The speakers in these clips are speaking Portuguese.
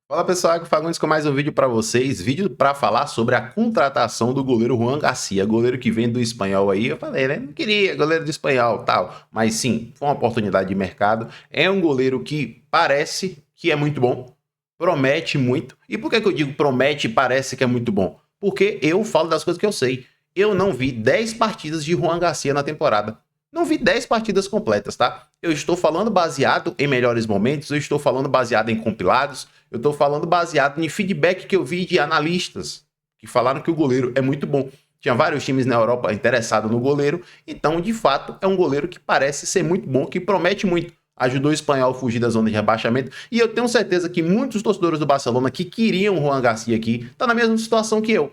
Fala pessoal, aqui é o Fagundes com mais um vídeo para vocês, vídeo para falar sobre a contratação do goleiro Juan Garcia, goleiro que vem do Espanhol aí. Eu falei, né, não queria goleiro do Espanhol, tal, mas sim, foi uma oportunidade de mercado. É um goleiro que parece que é muito bom, promete muito. E por que que eu digo promete e parece que é muito bom? Porque eu falo das coisas que eu sei. Eu não vi 10 partidas de Juan Garcia na temporada. Não vi 10 partidas completas, tá? Eu estou falando baseado em melhores momentos, eu estou falando baseado em compilados, eu estou falando baseado em feedback que eu vi de analistas que falaram que o goleiro é muito bom. Tinha vários times na Europa interessados no goleiro, então, de fato, é um goleiro que parece ser muito bom, que promete muito. Ajudou o Espanhol a fugir da zona de rebaixamento, e eu tenho certeza que muitos torcedores do Barcelona que queriam o Juan Garcia aqui, estão na mesma situação que eu.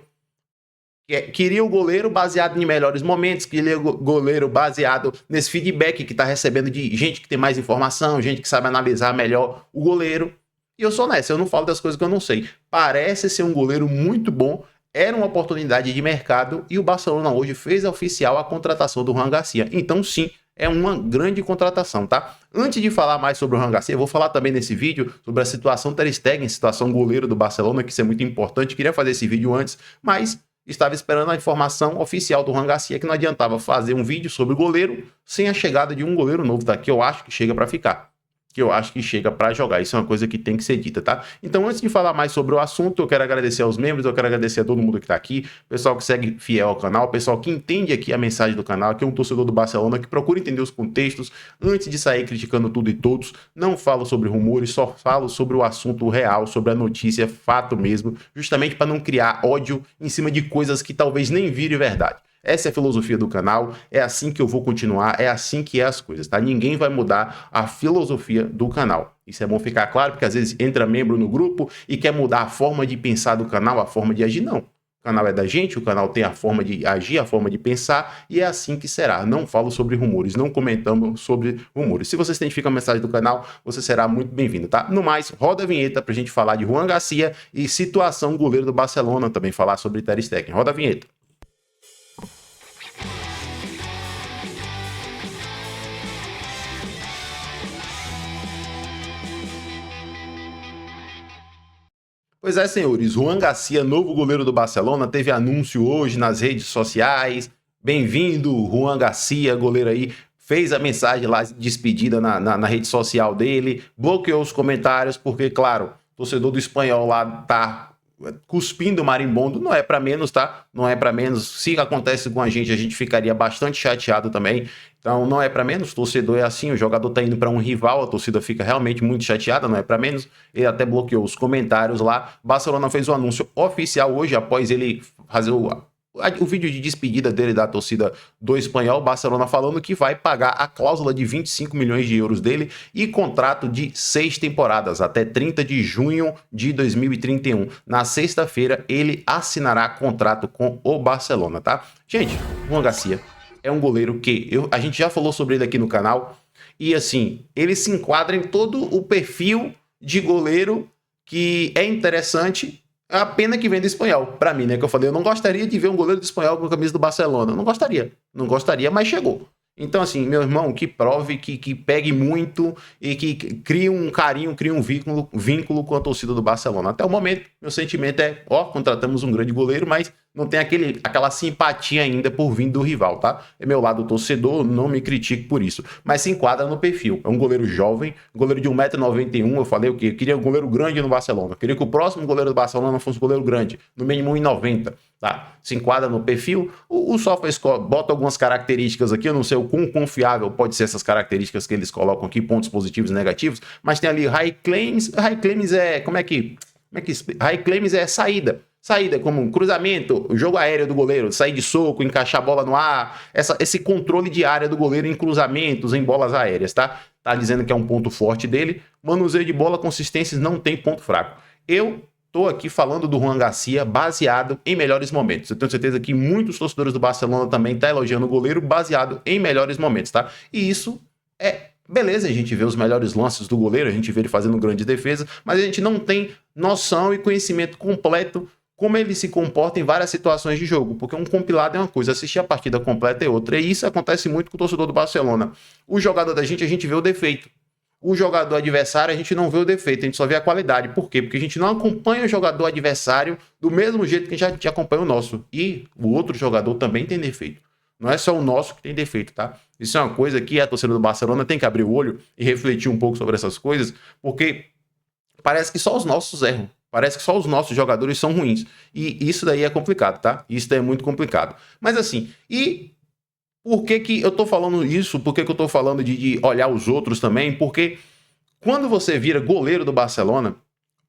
Queria o goleiro baseado em melhores momentos, queria o goleiro baseado nesse feedback que está recebendo de gente que tem mais informação, gente que sabe analisar melhor o goleiro. E eu sou nessa, eu não falo das coisas que eu não sei. Parece ser um goleiro muito bom, era uma oportunidade de mercado e o Barcelona hoje fez oficial a contratação do Juan Garcia. Então sim, é uma grande contratação, tá? Antes de falar mais sobre o Juan Garcia, eu vou falar também nesse vídeo sobre a situação Ter Stegen, situação goleiro do Barcelona, que isso é muito importante. Queria fazer esse vídeo antes, mas estava esperando a informação oficial do Juan Garcia, que não adiantava fazer um vídeo sobre o goleiro sem a chegada de um goleiro novo, tá? Que eu acho que chega para ficar, que eu acho que chega para jogar. Isso é uma coisa que tem que ser dita, tá? Então, antes de falar mais sobre o assunto, eu quero agradecer aos membros, eu quero agradecer a todo mundo que tá aqui, pessoal que segue fiel ao canal, pessoal que entende aqui a mensagem do canal, que é um torcedor do Barcelona, que procura entender os contextos antes de sair criticando tudo e todos. Não falo sobre rumores, só falo sobre o assunto real, sobre a notícia, fato mesmo, justamente para não criar ódio em cima de coisas que talvez nem virem verdade. Essa é a filosofia do canal, é assim que eu vou continuar, é assim que é as coisas, tá? Ninguém vai mudar a filosofia do canal. Isso é bom ficar claro, porque às vezes entra membro no grupo e quer mudar a forma de pensar do canal, a forma de agir. Não. O canal é da gente, o canal tem a forma de agir, a forma de pensar, e é assim que será. Não falo sobre rumores, não comentamos sobre rumores. Se você se identifica com a mensagem do canal, você será muito bem-vindo, tá? No mais, roda a vinheta pra gente falar de Juan Garcia e situação goleiro do Barcelona, também falar sobre Ter Stegen. Roda a vinheta. Pois é, senhores, Juan Garcia, novo goleiro do Barcelona, teve anúncio hoje nas redes sociais. Bem-vindo, Juan Garcia, goleiro aí. Fez a mensagem lá, despedida na rede social dele, bloqueou os comentários, porque, claro, o torcedor do Espanhol lá tá cuspindo marimbondo, não é para menos, tá? Não é para menos. Se acontece com a gente ficaria bastante chateado também. Então não é para menos, o torcedor é assim, o jogador tá indo para um rival, a torcida fica realmente muito chateada, não é para menos. Ele até bloqueou os comentários lá. Barcelona fez o anúncio oficial hoje, após ele fazer o vídeo de despedida dele da torcida do Espanhol, Barcelona falando que vai pagar a cláusula de 25 milhões de euros dele e contrato de 6 temporadas, até 30 de junho de 2031. Na sexta-feira, ele assinará contrato com o Barcelona, tá? Gente, Juan Garcia é um goleiro que a gente já falou sobre ele aqui no canal, e assim, ele se enquadra em todo o perfil de goleiro que é interessante. É a pena que vem do Espanhol, pra mim, né? Que eu falei, eu não gostaria de ver um goleiro do Espanhol com a camisa do Barcelona. Não gostaria. Não gostaria, mas chegou. Então, assim, meu irmão, que prove, que pegue muito e que crie um carinho, crie um vínculo com a torcida do Barcelona. Até o momento, meu sentimento é, ó, contratamos um grande goleiro, mas não tem aquela simpatia ainda por vir do rival, tá? É meu lado torcedor, não me critique por isso. Mas se enquadra no perfil. É um goleiro jovem, goleiro de 1,91 m. Eu falei o quê? Eu queria um goleiro grande no Barcelona. Eu queria que o próximo goleiro do Barcelona fosse um goleiro grande, no mínimo 1,90 m, tá? Se enquadra no perfil. O SofaScore bota algumas características aqui, eu não sei o quão confiável pode ser essas características que eles colocam aqui, pontos positivos e negativos, mas tem ali high claims. High claims é, high claims é saída. Saída, como um cruzamento, o jogo aéreo do goleiro, sair de soco, encaixar a bola no ar, esse controle de área do goleiro em cruzamentos, em bolas aéreas, tá? Tá dizendo que é um ponto forte dele. Manuseio de bola, consistências, não tem ponto fraco. Eu tô aqui falando do Juan Garcia baseado em melhores momentos. Eu tenho certeza que muitos torcedores do Barcelona também tá elogiando o goleiro baseado em melhores momentos, tá? E isso é beleza, a gente vê os melhores lances do goleiro, a gente vê ele fazendo grande defesa, mas a gente não tem noção e conhecimento completo como ele se comporta em várias situações de jogo, porque um compilado é uma coisa, assistir a partida completa é outra, e isso acontece muito com o torcedor do Barcelona. O jogador da gente, a gente vê o defeito. o jogador adversário a gente não vê o defeito, a gente só vê a qualidade. Por quê? Porque a gente não acompanha o jogador adversário do mesmo jeito que a gente acompanha o nosso. E o outro jogador também tem defeito. Não é só o nosso que tem defeito, tá? Isso é uma coisa que a torcida do Barcelona tem que abrir o olho e refletir um pouco sobre essas coisas, porque parece que só os nossos erram. Parece que só os nossos jogadores são ruins. E isso daí é complicado, tá? Isso daí é muito complicado. Mas assim, e por que que eu tô falando isso? Por que que eu tô falando de olhar os outros também? Porque quando você vira goleiro do Barcelona,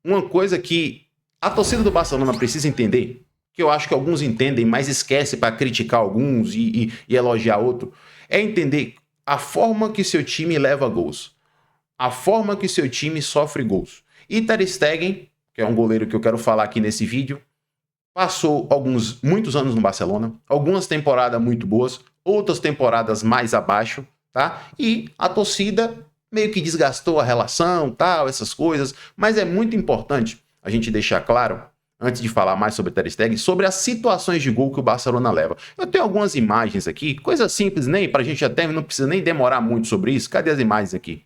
uma coisa que a torcida do Barcelona precisa entender, que eu acho que alguns entendem, mas esquece para criticar alguns e elogiar outro, é entender a forma que seu time leva gols, a forma que seu time sofre gols. E Ter Stegen, que é um goleiro que eu quero falar aqui nesse vídeo, passou muitos anos no Barcelona, algumas temporadas muito boas, outras temporadas mais abaixo, tá? E a torcida meio que desgastou a relação, tal, essas coisas, mas é muito importante a gente deixar claro, antes de falar mais sobre Ter Stegen, sobre as situações de gol que o Barcelona leva. Eu tenho algumas imagens aqui, coisa simples, nem pra gente até não precisa nem demorar muito sobre isso. Cadê as imagens aqui?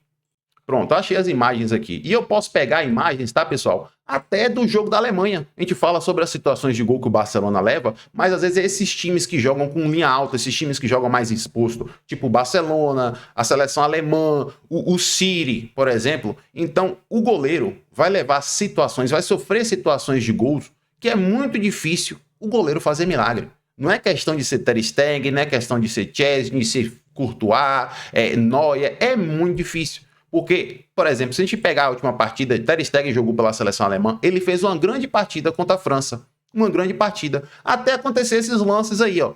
Pronto, achei as imagens aqui. E eu posso pegar imagens, tá, pessoal? Até do jogo da Alemanha. A gente fala sobre as situações de gol que o Barcelona leva, mas às vezes é esses times que jogam com linha alta, esses times que jogam mais exposto, tipo o Barcelona, a seleção alemã, o City, por exemplo. Então, o goleiro vai levar situações, vai sofrer situações de gols que é muito difícil o goleiro fazer milagre. Não é questão de ser Ter Stegen, não é questão de ser Chesney, ser Courtois, Neuer, é muito difícil. Porque, por exemplo, se a gente pegar a última partida, Ter Stegen jogou pela seleção alemã, ele fez uma grande partida contra a França. Uma grande partida. Até acontecer esses lances aí, ó.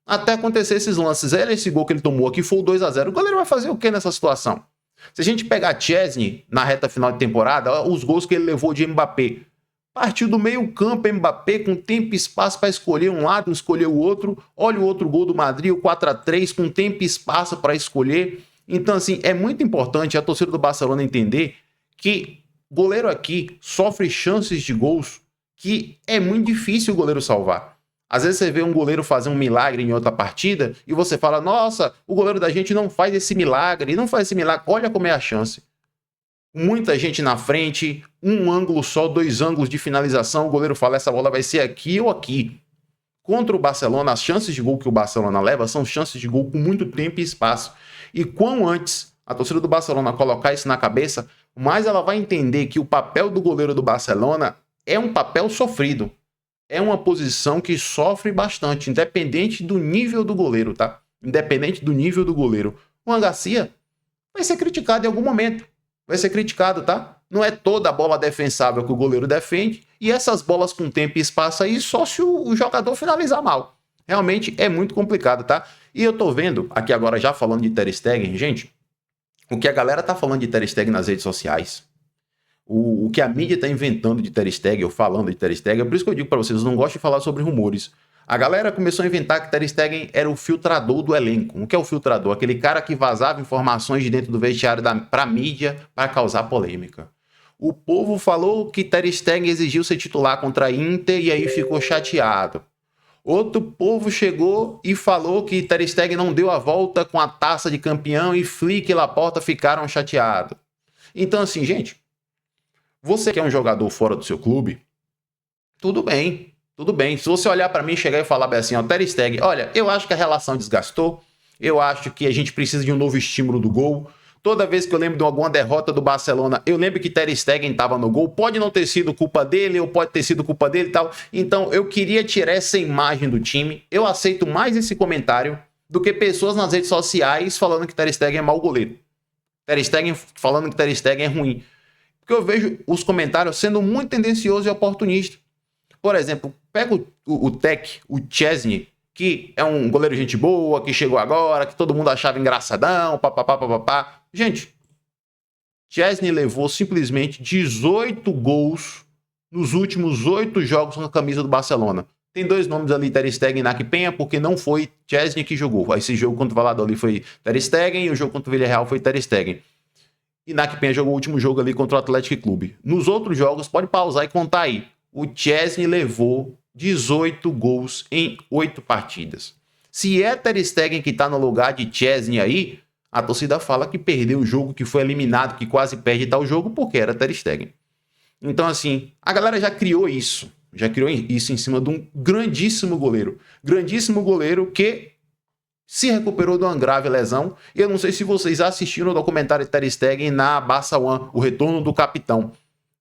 Até acontecer esses lances. Esse gol que ele tomou aqui foi o 2-0. O goleiro vai fazer o que nessa situação? Se a gente pegar Chesney na reta final de temporada, ó, os gols que ele levou de Mbappé. Partiu do meio campo, Mbappé com tempo e espaço para escolher um lado, escolher o outro. Olha o outro gol do Madrid, o 4-3, com tempo e espaço para escolher. Então, assim, é muito importante a torcida do Barcelona entender que goleiro aqui sofre chances de gols que é muito difícil o goleiro salvar. Às vezes você vê um goleiro fazer um milagre em outra partida e você fala, nossa, o goleiro da gente não faz esse milagre, não faz esse milagre. Olha como é a chance. Muita gente na frente, um ângulo só, 2 ângulos de finalização, o goleiro fala, essa bola vai ser aqui ou aqui. Contra o Barcelona, as chances de gol que o Barcelona leva são chances de gol com muito tempo e espaço. E quanto antes a torcida do Barcelona colocar isso na cabeça, mais ela vai entender que o papel do goleiro do Barcelona é um papel sofrido. É uma posição que sofre bastante, independente do nível do goleiro, tá? Independente do nível do goleiro. O Juan Garcia vai ser criticado em algum momento. Vai ser criticado, tá? Não é toda a bola defensável que o goleiro defende. E essas bolas com tempo e espaço aí, só se o jogador finalizar mal. Realmente é muito complicado, tá? E eu tô vendo, aqui agora já falando de Ter Stegen, gente, o que a galera tá falando de Ter Stegen nas redes sociais, o que a mídia tá inventando de Ter Stegen, ou falando de Ter Stegen, é por isso que eu digo pra vocês, eu não gosto de falar sobre rumores. A galera começou a inventar que Ter Stegen era o filtrador do elenco. O que é o filtrador? Aquele cara que vazava informações de dentro do vestiário pra mídia para causar polêmica. O povo falou que Ter Stegen exigiu ser titular contra a Inter e aí ficou chateado. Outro povo chegou e falou que Ter Stegen não deu a volta com a taça de campeão e Flick e Laporta ficaram chateados. Então assim, gente, você que é um jogador fora do seu clube, tudo bem, tudo bem. Se você olhar para mim, chegar e falar bem assim, ó, Ter Stegen, olha, eu acho que a relação desgastou, eu acho que a gente precisa de um novo estímulo do gol. Toda vez que eu lembro de alguma derrota do Barcelona, eu lembro que Ter Stegen estava no gol. Pode não ter sido culpa dele, ou pode ter sido culpa dele e tal. Então, eu queria tirar essa imagem do time. Eu aceito mais esse comentário do que pessoas nas redes sociais falando que Ter Stegen é mau goleiro. Ter Stegen falando que Ter Stegen é ruim. Porque eu vejo os comentários sendo muito tendenciosos e oportunistas. Por exemplo, pega o Tec, o Chesney, que é um goleiro gente boa, que chegou agora, que todo mundo achava engraçadão, papapá. Gente, Chesney levou simplesmente 18 gols nos últimos 8 jogos com a camisa do Barcelona. Tem 2 nomes ali, Ter Stegen e Nakpenha, porque não foi Chesney que jogou. Esse jogo contra o Valladolid foi Ter Stegen e o jogo contra o Villarreal foi Ter Stegen. E Nakpenha jogou o último jogo ali contra o Atlético Clube. Nos outros jogos, pode pausar e contar aí. O Chesney levou 18 gols em 8 partidas. Se é Ter Stegen que tá no lugar de Chesney aí, A torcida fala que perdeu o jogo, que foi eliminado, que quase perde tal jogo porque era Ter Stegen. Então, assim, a galera já criou isso em cima de um grandíssimo goleiro que se recuperou de uma grave lesão. E eu não sei se vocês assistiram o documentário de Ter Stegen na Barça One, o retorno do capitão.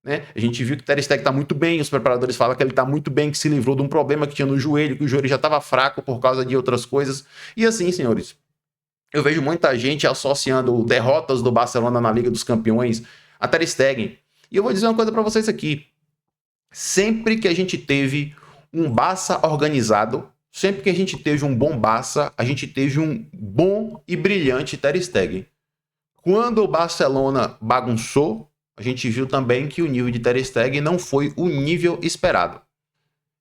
Né? A gente viu que Ter Stegen está muito bem, os preparadores falam que ele está muito bem, que se livrou de um problema que tinha no joelho, que o joelho já estava fraco por causa de outras coisas. E assim, senhores, eu vejo muita gente associando derrotas do Barcelona na Liga dos Campeões a Ter Stegen. E eu vou dizer uma coisa para vocês aqui. Sempre que a gente teve um Barça organizado, sempre que a gente teve um bom Barça, a gente teve um bom e brilhante Ter Stegen. Quando o Barcelona bagunçou, a gente viu também que o nível de Ter Stegen não foi o nível esperado.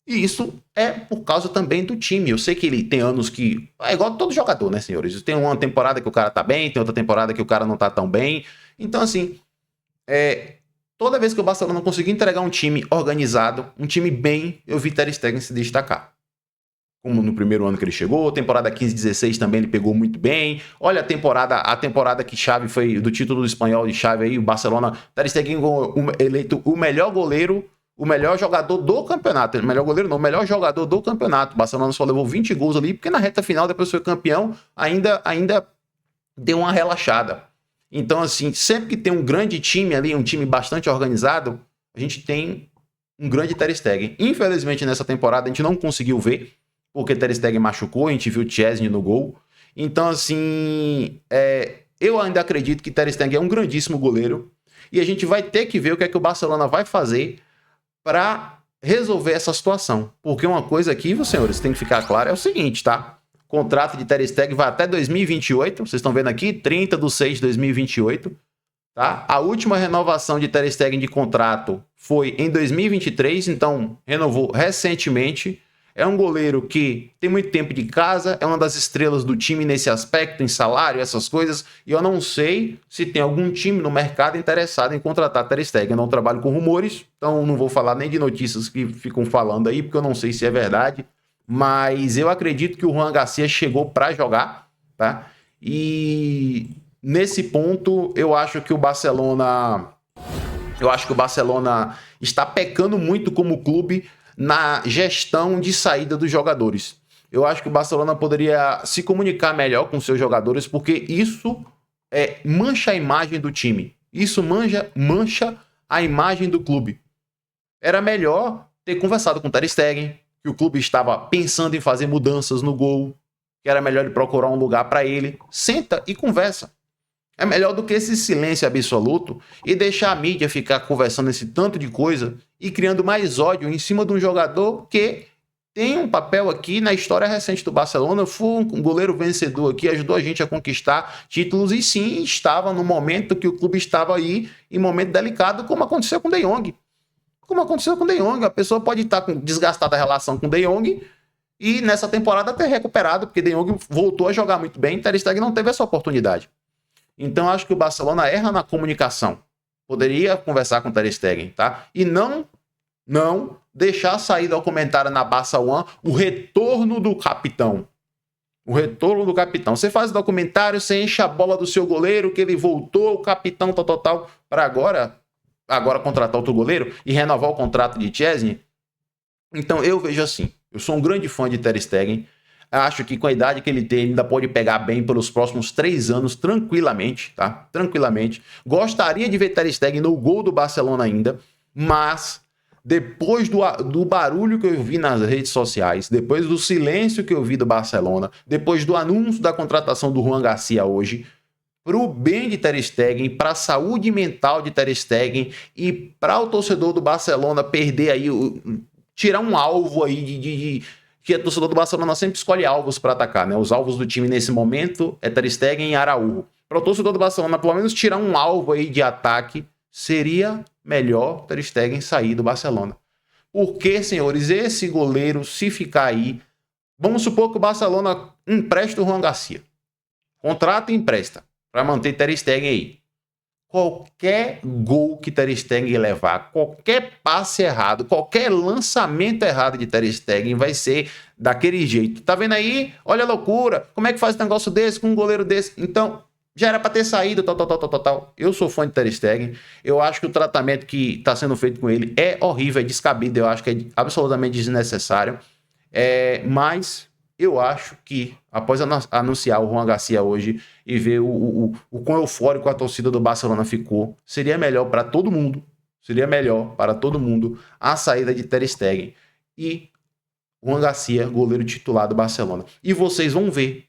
E isso é por causa também do time. Eu sei que ele tem anos que... É igual todo jogador, né, senhores? Tem uma temporada que o cara tá bem, tem outra temporada que o cara não tá tão bem. Então, assim, toda vez que o Barcelona conseguiu entregar um time organizado, um time bem, eu vi Ter Stegen se destacar. Como no primeiro ano que ele chegou, temporada 15-16 também ele pegou muito bem. Olha a temporada que Xavi foi do título do espanhol de Xavi aí, o Barcelona, Ter Stegen eleito o melhor goleiro, o melhor jogador do campeonato. Melhor goleiro não, o melhor jogador do campeonato. O Barcelona só levou 20 gols ali, porque na reta final, depois foi campeão, ainda deu uma relaxada. Então, assim, sempre que tem um grande time ali, um time bastante organizado, a gente tem um grande Ter Stegen. Infelizmente, nessa temporada, a gente não conseguiu ver, porque Ter Stegen machucou, a gente viu o Chesney no gol. Então, assim, eu ainda acredito que Ter Stegen é um grandíssimo goleiro, e a gente vai ter que ver o que é que o Barcelona vai fazer para resolver essa situação. Porque uma coisa aqui, senhores, tem que ficar claro, é o seguinte, tá? O contrato de Ter Stegen vai até 2028, vocês estão vendo aqui, 30/6/2028, tá? A última renovação de Ter Stegen de contrato foi em 2023, então renovou recentemente. É um goleiro que tem muito tempo de casa, é uma das estrelas do time nesse aspecto, em salário, essas coisas, e eu não sei se tem algum time no mercado interessado em contratar Ter Stegen. Eu não trabalho com rumores, então não vou falar nem de notícias que ficam falando aí, porque eu não sei se é verdade, mas eu acredito que o Ruan Garcia chegou para jogar, tá? E nesse ponto, eu acho que o Barcelona está pecando muito como clube na gestão de saída dos jogadores. Eu acho que o Barcelona poderia se comunicar melhor com seus jogadores, porque isso mancha a imagem do time. Isso mancha a imagem do clube. Era melhor ter conversado com o Ter Stegen, que o clube estava pensando em fazer mudanças no gol, que era melhor ele procurar um lugar para ele. Senta e conversa. É melhor do que esse silêncio absoluto e deixar a mídia ficar conversando esse tanto de coisa e criando mais ódio em cima de um jogador que tem um papel aqui na história recente do Barcelona, foi um goleiro vencedor aqui, ajudou a gente a conquistar títulos e sim, estava no momento que o clube estava aí, em momento delicado, como aconteceu com o De Jong. A pessoa pode estar com desgastada a relação com o De Jong e nessa temporada ter recuperado, porque De Jong voltou a jogar muito bem, Ter Stegen não teve essa oportunidade. Então, acho que o Barcelona erra na comunicação. Poderia conversar com o Ter Stegen, tá? E não deixar sair do comentário na Barça One o retorno do capitão. Você faz o documentário, você enche a bola do seu goleiro, que ele voltou, o capitão, tal, para agora contratar outro goleiro e renovar o contrato de Chesney. Então, eu vejo assim, eu sou um grande fã de Ter Stegen. Acho que com a idade que ele tem, ele ainda pode pegar bem pelos próximos 3 anos, tranquilamente, tá? Tranquilamente. Gostaria de ver Ter Stegen no gol do Barcelona ainda, mas depois do barulho que eu vi nas redes sociais, depois do silêncio que eu vi do Barcelona, depois do anúncio da contratação do Ruan Garcia hoje, pro bem de Ter Stegen, pra saúde mental de Ter Stegen e para o torcedor do Barcelona perder aí, tirar um alvo aí que a torcedor do Barcelona sempre escolhe alvos para atacar, né? Os alvos do time nesse momento é Ter Stegen e Araújo. Para o torcedor do Barcelona, pelo menos tirar um alvo aí de ataque, seria melhor Ter Stegen sair do Barcelona. Porque, senhores, esse goleiro, se ficar aí, vamos supor que o Barcelona empresta o Ruan Garcia. Contrata e empresta para manter Ter Stegen aí. Qualquer gol que Ter Stegen levar, qualquer passe errado, qualquer lançamento errado de Ter Stegen vai ser daquele jeito. Tá vendo aí? Olha a loucura. Como é que faz um negócio desse com um goleiro desse? Então, Já era para ter saído, tal. Eu sou fã de Ter Stegen. Eu acho que o tratamento que está sendo feito com ele é horrível, é descabido. Eu acho que é absolutamente desnecessário. Mas eu acho que, após anunciar o Juan Garcia hoje e ver o quão eufórico a torcida do Barcelona ficou, seria melhor para todo mundo. Seria melhor para todo mundo a saída de Ter Stegen e Juan Garcia, goleiro titular do Barcelona. E vocês vão ver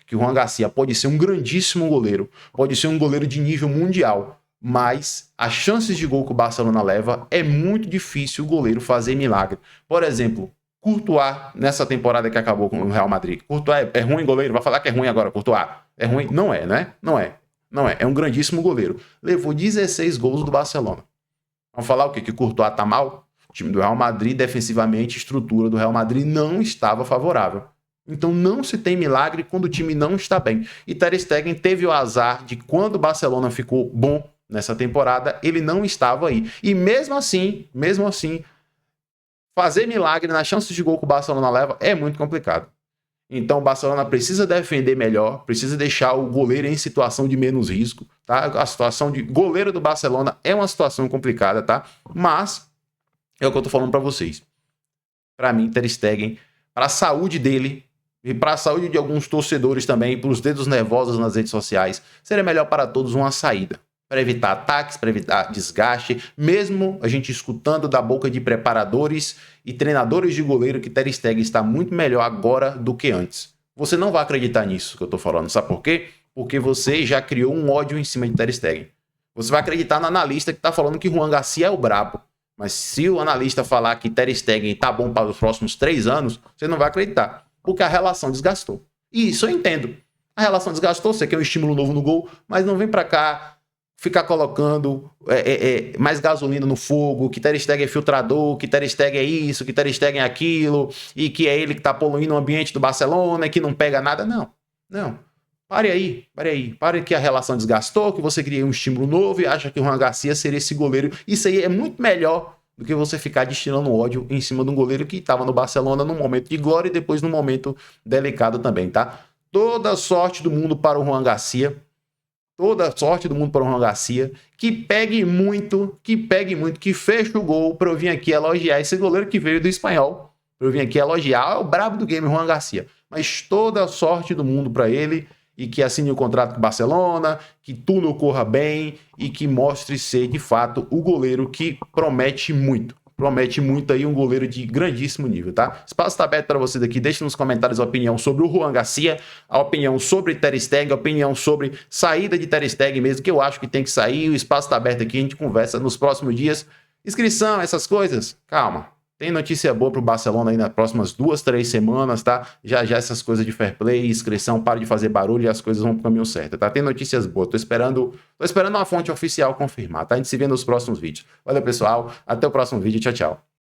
que o Juan Garcia pode ser um grandíssimo goleiro, pode ser um goleiro de nível mundial, mas as chances de gol que o Barcelona leva é muito difícil o goleiro fazer milagre. Por exemplo, Courtois, nessa temporada que acabou com o Real Madrid. Courtois é ruim goleiro? Vai falar que é ruim agora, Courtois? É ruim? Não é, né? Não é. É um grandíssimo goleiro. Levou 16 gols do Barcelona. Vamos falar o quê? Que o Courtois tá mal? O time do Real Madrid, defensivamente, a estrutura do Real Madrid não estava favorável. Então não se tem milagre quando o time não está bem. E Ter Stegen teve o azar de quando o Barcelona ficou bom nessa temporada, ele não estava aí. E mesmo assim, fazer milagre nas chances de gol que o Barcelona leva é muito complicado. Então o Barcelona precisa defender melhor, precisa deixar o goleiro em situação de menos risco, tá? A situação de goleiro do Barcelona é uma situação complicada, tá? Mas é o que eu tô falando para vocês. Para mim, Ter Stegen, para a saúde dele e para a saúde de alguns torcedores também, para os dedos nervosos nas redes sociais, seria melhor para todos uma saída. Para evitar ataques, para evitar desgaste, mesmo a gente escutando da boca de preparadores e treinadores de goleiro que Ter Stegen está muito melhor agora do que antes. Você não vai acreditar nisso que eu estou falando, sabe por quê? Porque você já criou um ódio em cima de Ter Stegen. Você vai acreditar no analista que está falando que Juan Garcia é o brabo. Mas se o analista falar que Ter Stegen está bom para os próximos 3 anos, você não vai acreditar, porque a relação desgastou. E isso eu entendo. A relação desgastou, você quer um estímulo novo no gol, mas não vem para cá ficar colocando mais gasolina no fogo, que Ter Stegen é filtrador, que Ter Stegen é isso, que Ter Stegen é aquilo, e que é ele que está poluindo o ambiente do Barcelona, que não pega nada. Não. Pare aí. Pare que a relação desgastou, que você cria um estímulo novo e acha que o Juan Garcia seria esse goleiro. Isso aí é muito melhor do que você ficar destilando ódio em cima de um goleiro que estava no Barcelona num momento de glória e depois num momento delicado também, tá? Toda sorte do mundo para o Juan Garcia. Toda sorte do mundo para o Juan Garcia, que pegue muito, que feche o gol para eu vir aqui elogiar esse goleiro que veio do Espanhol, para eu vir aqui elogiar, é o brabo do game, Juan Garcia. Mas toda sorte do mundo para ele e que assine o contrato com o Barcelona, que tudo ocorra bem e que mostre ser, de fato, o goleiro que promete muito. Promete muito aí um goleiro de grandíssimo nível, tá? O espaço está aberto para vocês aqui. Deixe nos comentários a opinião sobre o Juan Garcia, a opinião sobre Ter Stegen, a opinião sobre saída de Ter Stegen mesmo, que eu acho que tem que sair. O espaço está aberto aqui, a gente conversa nos próximos dias. Inscrição, essas coisas, calma. Tem notícia boa pro Barcelona aí nas próximas 2, 3 semanas, tá? Já essas coisas de fair play, inscrição, para de fazer barulho e as coisas vão pro caminho certo, tá? Tem notícias boas, tô esperando uma fonte oficial confirmar, tá? A gente se vê nos próximos vídeos. Valeu, pessoal, até o próximo vídeo, tchau.